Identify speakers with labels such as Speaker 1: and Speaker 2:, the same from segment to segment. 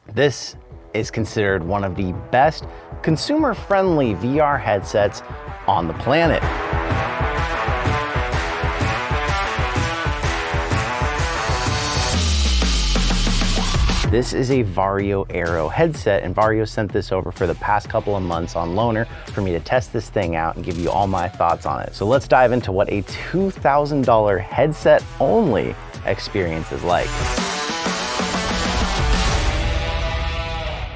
Speaker 1: This is considered one of the best consumer-friendly VR headsets on the planet. This is a Varjo Aero headset, and Varjo sent this over for the past couple of months on loaner for me to test this thing out and give you all my thoughts on it. So let's dive into what a $2,000 headset only experience is like.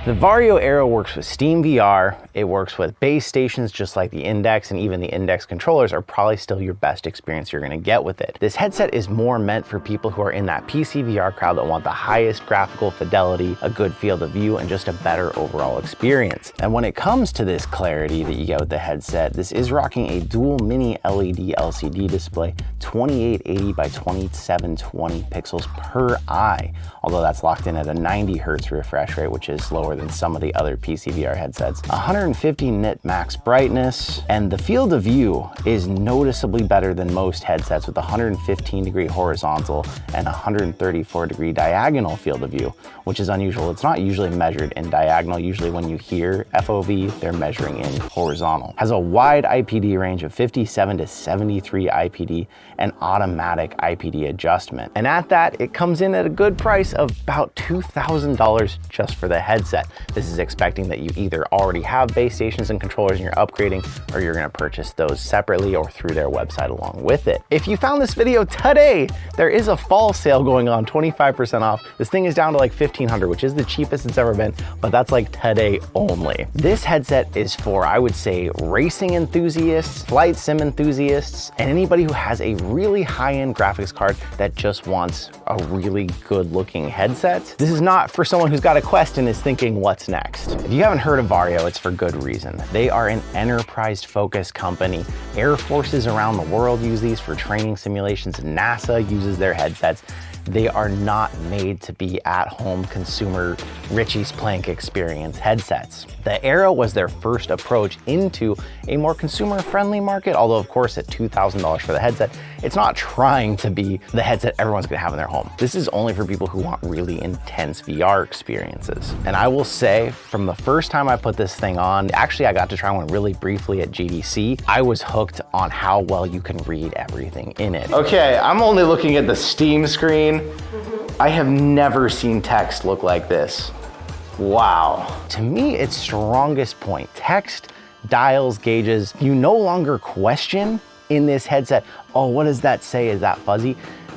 Speaker 1: The Varjo Aero works with Steam VR, it works with base stations just like the Index, and even the Index controllers are probably still your best experience you're gonna get with it. This headset is more meant for people who are in that PC VR crowd that want the highest graphical fidelity, a good field of view, and just a better overall experience. And when it comes to this clarity that you get with the headset, this is rocking a dual mini LED LCD display, 2880 by 2720 pixels per eye, although that's locked in at a 90 Hertz refresh rate, which is lower than some of the other PC VR headsets. 150 nit max brightness, and the field of view is noticeably better than most headsets with 115 degree horizontal and 134 degree diagonal field of view, which is unusual. It's not usually measured in diagonal. Usually when you hear FOV, they're measuring in horizontal. Has a wide IPD range of 57 to 73 IPD and automatic IPD adjustment. And at that, it comes in at a good price of about $2,000 just for the headset. This is expecting that you either already have base stations and controllers and you're upgrading, or you're gonna purchase those separately or through their website along with it. If you found this video today, there is a fall sale going on, 25% off. This thing is down to like $1,500, which is the cheapest it's ever been, but that's like today only. This headset is for, I would say, racing enthusiasts, flight sim enthusiasts, and anybody who has a really high-end graphics card that just wants a really good looking headset. This is not for someone who's got a Quest and is thinking, what's next? If you haven't heard of Varjo, it's for good reason. They are an enterprise-focused company. Air forces around the world use these for training simulations. NASA uses their headsets. They are not made to be at-home consumer Richie's Plank experience headsets. The Aero was their first approach into a more consumer-friendly market, although of course at $2,000 for the headset, it's not trying to be the headset everyone's gonna have in their home. This is only for people who want really intense VR experiences. And I will say, from the first time I put this thing on, actually I got to try one really briefly at GDC, I was hooked on how well you can read everything in it. Okay, I'm only looking at the Steam screen. I have never seen text look like this. Wow. To me, its strongest point, text, dials, gauges, you no longer question in this headset, oh, what does that say? Is that fuzzy?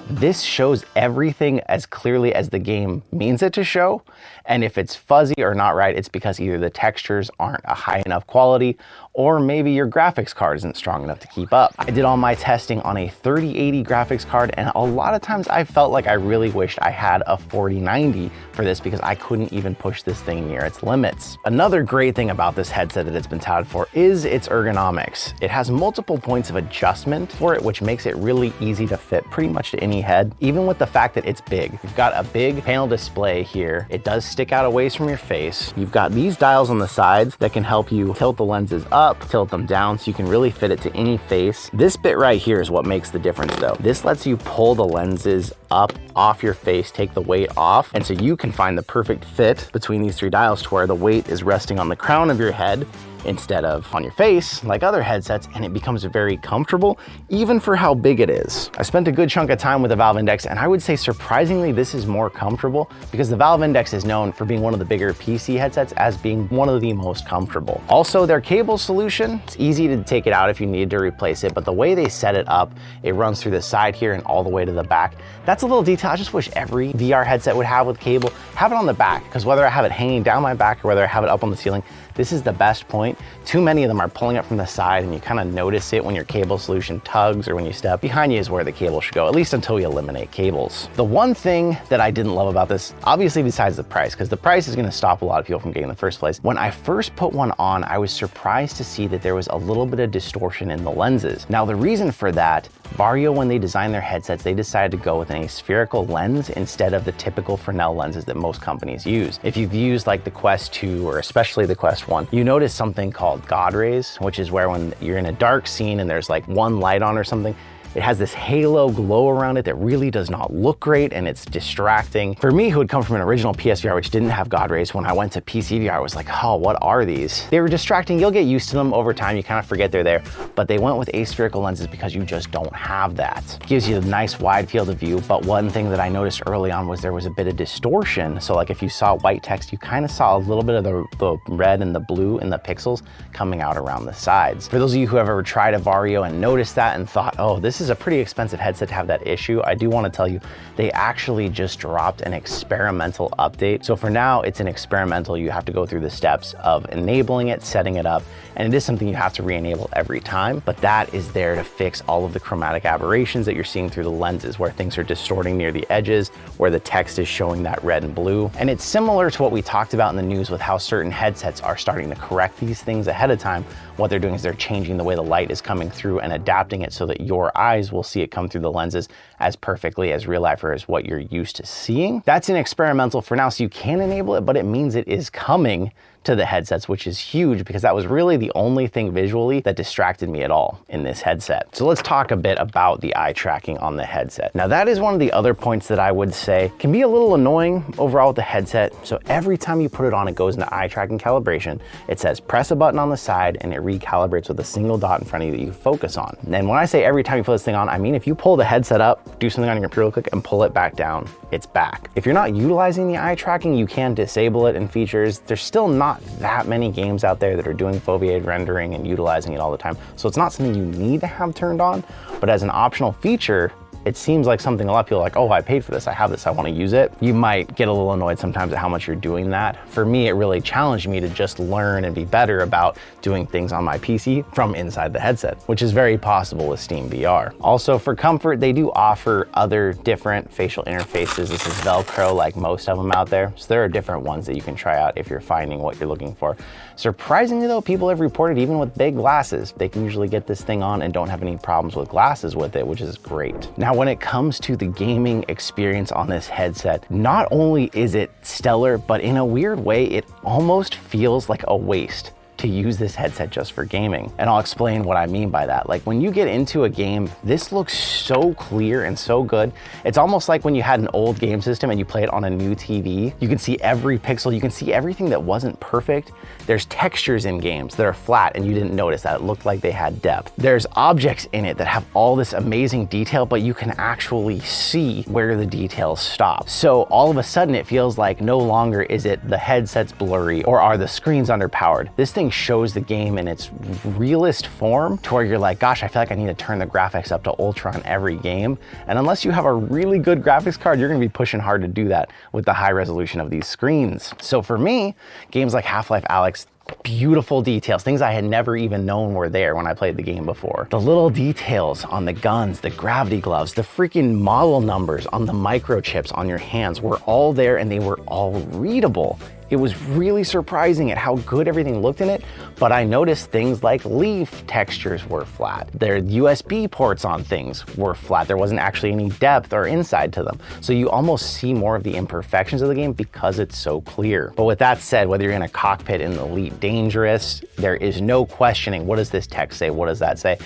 Speaker 1: This shows everything as clearly as the game means it to show. And if it's fuzzy or not right, it's because either the textures aren't a high enough quality, or maybe your graphics card isn't strong enough to keep up. I did all my testing on a 3080 graphics card, and a lot of times I felt like I really wished I had a 4090 for this because I couldn't even push this thing near its limits. Another great thing about this headset that it's been touted for is its ergonomics. It has multiple points of adjustment for it, which makes it really easy to fit pretty much to any head, even with the fact that it's big. You've got a big panel display here. It does stick out a ways from your face. You've got these dials on the sides that can help you tilt the lenses up, tilt them down, so you can really fit it to any face. This bit right here is what makes the difference though. This lets you pull the lenses up off your face, take the weight off, and so you can find the perfect fit between these three dials to where the weight is resting on the crown of your head instead of on your face like other headsets, and it becomes very comfortable even for how big it is. I spent a good chunk of time with the Valve Index, and I would say surprisingly this is more comfortable because the Valve Index is known for being one of the bigger PC headsets as being one of the most comfortable. Also, their cable solution, it's easy to take it out if you need to replace it, but the way they set it up, it runs through the side here and all the way to the back. That's a little detail I just wish every VR headset would have with cable. Have it on the back, because whether I have it hanging down my back or whether I have it up on the ceiling, this is the best point. Too many of them are pulling up from the side, and you kind of notice it when your cable solution tugs or when you step. Behind you is where the cable should go, at least until we eliminate cables. The one thing that I didn't love about this, obviously besides the price, because the price is gonna stop a lot of people from getting in the first place. When I first put one on, I was surprised to see that there was a little bit of distortion in the lenses. Now the reason for that, Varjo, when they designed their headsets, they decided to go with a spherical lens instead of the typical Fresnel lenses that most companies use. If you've used like the Quest 2 or especially the Quest 1, you notice something called God rays, which is where when you're in a dark scene and there's like one light on or something, It has this halo glow around it that really does not look great, and it's distracting. For me, who had come from an original PSVR which didn't have God rays, when I went to PCVR, I was like, oh, what are these? They were distracting. You'll get used to them over time. You kind of forget they're there, but they went with aspherical lenses because you just don't have that. Gives you a nice wide field of view, but one thing that I noticed early on was there was a bit of distortion. So like if you saw white text, you kind of saw a little bit of the red and the blue in the pixels coming out around the sides. For those of you who have ever tried a Varjo and noticed that and thought, oh, this is a pretty expensive headset to have that issue, I do want to tell you, they actually just dropped an experimental update. So for now, it's an experimental. You have to go through the steps of enabling it, setting it up, and it is something you have to re-enable every time, but that is there to fix all of the chromatic aberrations that you're seeing through the lenses, where things are distorting near the edges, where the text is showing that red and blue. And it's similar to what we talked about in the news with how certain headsets are starting to correct these things ahead of time. What they're doing is they're changing the way the light is coming through and adapting it so that your eyes will see it come through the lenses as perfectly as real life or as what you're used to seeing. That's an experimental for now, so you can enable it, but it means it is coming to the headsets, which is huge because that was really the only thing visually that distracted me at all in this headset. So let's talk a bit about the eye tracking on the headset. Now that is one of the other points that I would say can be a little annoying overall with the headset. So every time you put it on, it goes into eye tracking calibration. It says press a button on the side and it recalibrates with a single dot in front of you that you focus on. And when I say every time you put this thing on, I mean if you pull the headset up, do something on your computer real quick and pull it back down, it's back. If you're not utilizing the eye tracking, you can disable it in features. There's still not that many games out there that are doing foveated rendering and utilizing it all the time. So it's not something you need to have turned on, but as an optional feature, it seems like something a lot of people are like, oh, I paid for this, I have this, I want to use it. You might get a little annoyed sometimes at how much you're doing that. For me, it really challenged me to just learn and be better about doing things on my PC from inside the headset, which is very possible with Steam VR. Also for comfort, they do offer other different facial interfaces. This is Velcro like most of them out there. So there are different ones that you can try out if you're finding what you're looking for. Surprisingly though, people have reported even with big glasses, they can usually get this thing on and don't have any problems with glasses with it, which is great. Now, when it comes to the gaming experience on this headset, not only is it stellar, but in a weird way, it almost feels like a waste to use this headset just for gaming. And I'll explain what I mean by that. Like when you get into a game, this looks so clear and so good. It's almost like when you had an old game system and you play it on a new TV. You can see every pixel, you can see everything that wasn't perfect. There's textures in games that are flat and you didn't notice that. It looked like they had depth. There's objects in it that have all this amazing detail, but you can actually see where the details stop. So all of a sudden it feels like no longer is it the headset's blurry or are the screens underpowered. This thing shows the game in its realist form to where you're like, gosh, I feel like I need to turn the graphics up to ultra on every game. And unless you have a really good graphics card, you're gonna be pushing hard to do that with the high resolution of these screens. So for me, games like Half-Life Alyx, beautiful details, things I had never even known were there when I played the game before. The little details on the guns, the gravity gloves, the freaking model numbers on the microchips on your hands were all there and they were all readable. It was really surprising at how good everything looked in it, but I noticed things like leaf textures were flat. Their USB ports on things were flat. There wasn't actually any depth or inside to them. So you almost see more of the imperfections of the game because it's so clear. But with that said, whether you're in a cockpit in the Elite Dangerous, there is no questioning, what does this text say? What does that say?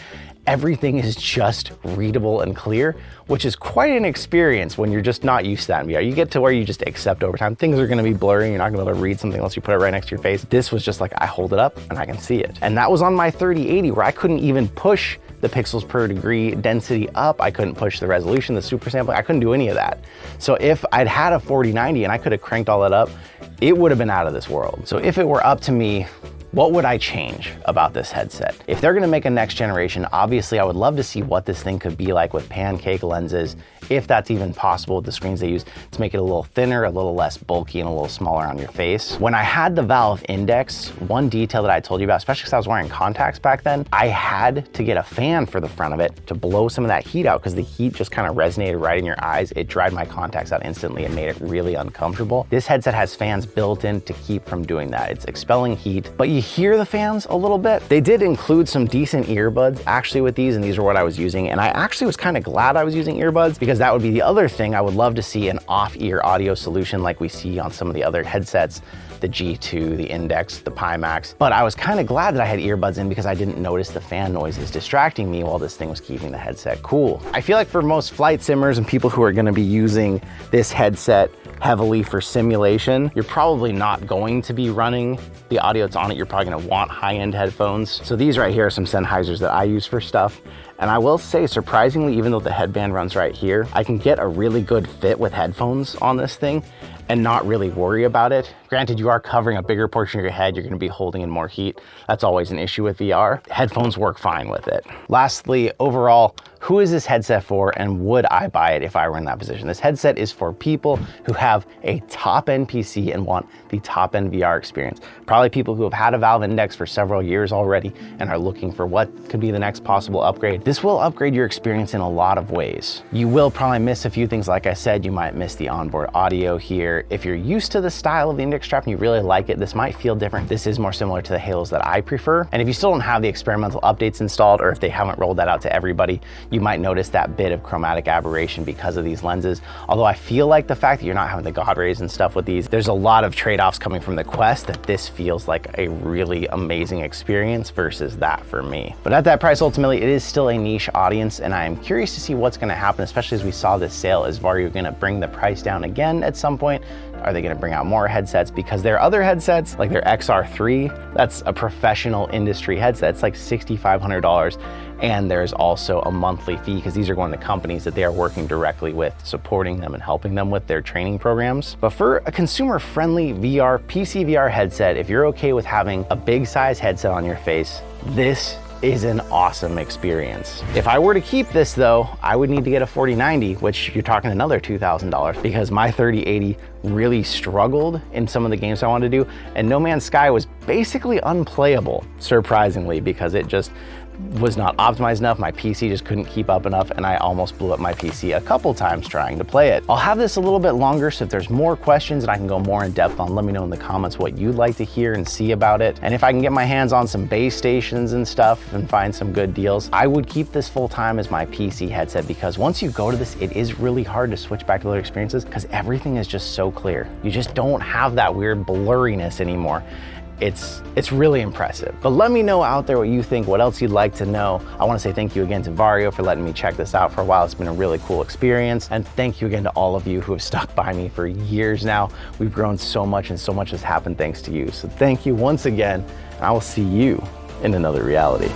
Speaker 1: Everything is just readable and clear, which is quite an experience when you're just not used to that in VR. You get to where you just accept over time. Things are gonna be blurry. You're not gonna be able to read something unless you put it right next to your face. This was just like, I hold it up and I can see it. And that was on my 3080 where I couldn't even push the pixels per degree density up. I couldn't push the resolution, the super sampling. I couldn't do any of that. So if I'd had a 4090 and I could have cranked all that up, it would have been out of this world. So if it were up to me, what would I change about this headset? If they're gonna make a next generation, obviously I would love to see what this thing could be like with pancake lenses, if that's even possible with the screens they use, to make it a little thinner, a little less bulky, and a little smaller on your face. When I had the Valve Index, one detail that I told you about, especially because I was wearing contacts back then, I had to get a fan for the front of it to blow some of that heat out because the heat just kind of resonated right in your eyes. It dried my contacts out instantly and made it really uncomfortable. This headset has fans built in to keep from doing that. It's expelling heat, but you hear the fans a little bit. They did include some decent earbuds actually with these, and these are what I was using. And I actually was kind of glad I was using earbuds because that would be the other thing. I would love to see an off-ear audio solution like we see on some of the other headsets, the G2, the Index, the Pimax. But I was kind of glad that I had earbuds in because I didn't notice the fan noises distracting me while this thing was keeping the headset cool. I feel like for most flight simmers and people who are gonna be using this headset heavily for simulation, you're probably not going to be running the audio that's on it. You're probably gonna want high-end headphones. So these right here are some Sennheisers that I use for stuff. And I will say, surprisingly, even though the headband runs right here, I can get a really good fit with headphones on this thing and not really worry about it. Granted, you are covering a bigger portion of your head. You're gonna be holding in more heat. That's always an issue with VR. Headphones work fine with it. Lastly, overall, who is this headset for and would I buy it if I were in that position? This headset is for people who have a top-end PC and want the top-end VR experience. Probably people who have had a Valve Index for several years already and are looking for what could be the next possible upgrade. This will upgrade your experience in a lot of ways. You will probably miss a few things. Like I said, you might miss the onboard audio here. If you're used to the style of the Index strap and you really like it, this might feel different. This is more similar to the Halos that I prefer. And if you still don't have the experimental updates installed, or if they haven't rolled that out to everybody, you might notice that bit of chromatic aberration because of these lenses. Although I feel like the fact that you're not having the God rays and stuff with these, there's a lot of trade-offs coming from the Quest that this feels like a really amazing experience versus that for me. But at that price, ultimately, it is still a niche audience, and I am curious to see what's gonna happen, especially as we saw this sale. Is Varjo gonna bring the price down again at some point? Are they gonna bring out more headsets? Because their other headsets, like their XR3, that's a professional industry headset. It's like $6,500. And there's also a monthly fee because these are going to companies that they are working directly with, supporting them and helping them with their training programs. But for a consumer-friendly VR, PC VR headset, if you're okay with having a big size headset on your face, this is an awesome experience. If I were to keep this though, I would need to get a 4090, which you're talking another $2,000 because my 3080 really struggled in some of the games I wanted to do. And No Man's Sky was basically unplayable, surprisingly, because it just was not optimized enough. My PC just couldn't keep up enough, and I almost blew up my PC a couple times trying to play it. I'll have this a little bit longer, so if there's more questions and I can go more in depth on, let me know in the comments what you'd like to hear and see about it. And if I can get my hands on some base stations and stuff and find some good deals, I would keep this full time as my PC headset, because once you go to this, it is really hard to switch back to other experiences because everything is just so clear. You just don't have that weird blurriness anymore. It's really impressive. But let me know out there what you think, what else you'd like to know. I want to say thank you again to Varjo for letting me check this out for a while. It's been a really cool experience. And thank you again to all of you who have stuck by me for years now. We've grown so much and so much has happened thanks to you. So thank you once again, and I will see you in another reality.